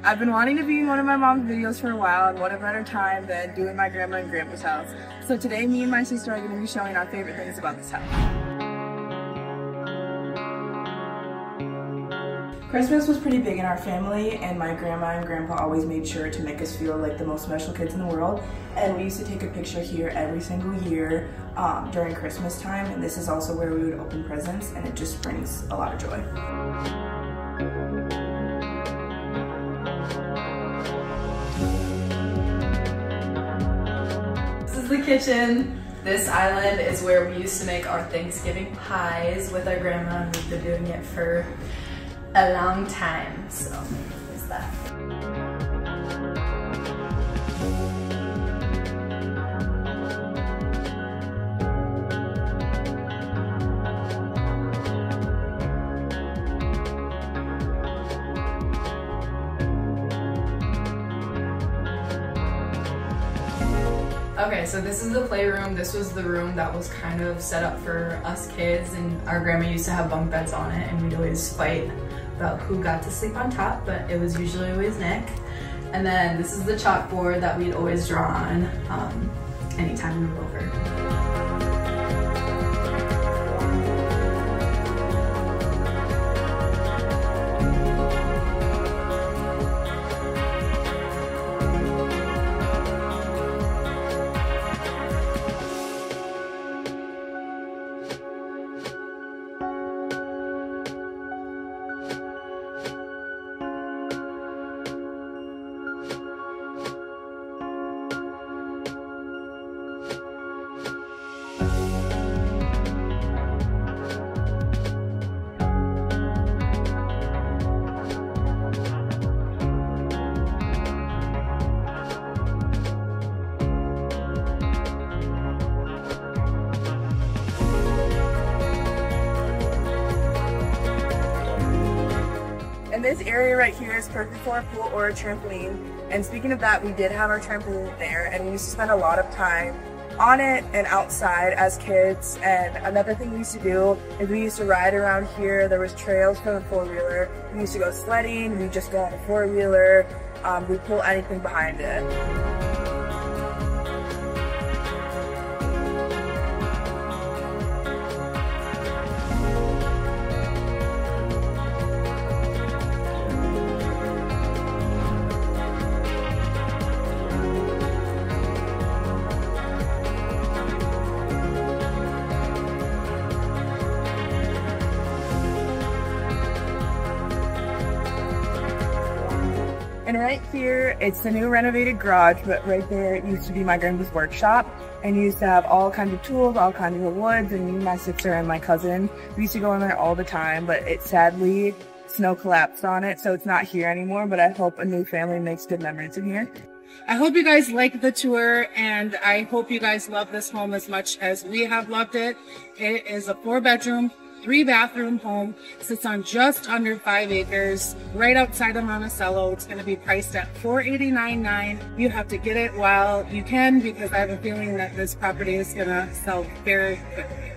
I've been wanting to be in one of my mom's videos for a while, and what a better time than doing my grandma and grandpa's house. So today me and my sister are going to be showing our favorite things about this house. Christmas was pretty big in our family, and my grandma and grandpa always made sure to make us feel like the most special kids in the world. And we used to take a picture here every single year during Christmas time, and this is also where we would open presents, and it just brings a lot of joy. This is the kitchen. This island is where we used to make our Thanksgiving pies with our grandma, and we've been doing it for a long time, so there's that. Okay, so this is the playroom. This was the room that was kind of set up for us kids, and our grandma used to have bunk beds on it, and we'd always fight about who got to sleep on top, but it was usually always Nick. And then this is the chalkboard that we'd always draw on anytime we were over. And this area right here is perfect for a pool or a trampoline. And speaking of that, we did have our trampoline there, and we used to spend a lot of time on it and outside as kids. And another thing we used to do is we used to ride around here. There was trails for the four-wheeler. We used to go sledding. We just go on a four-wheeler. We'd pull anything behind it. And right here, it's the new renovated garage, but right there it used to be my grandpa's workshop, and he used to have all kinds of tools, all kinds of woods, and me, my sister, and my cousin, we used to go in there all the time, but it sadly, snow collapsed on it, so it's not here anymore, but I hope a new family makes good memories in here. I hope you guys liked the tour, and I hope you guys love this home as much as we have loved it. It is a 4-bedroom, 3-bathroom home, sits on just under 5 acres, right outside of Monticello. It's going to be priced at $489,900. You have to get it while you can, because I have a feeling that this property is going to sell very quickly.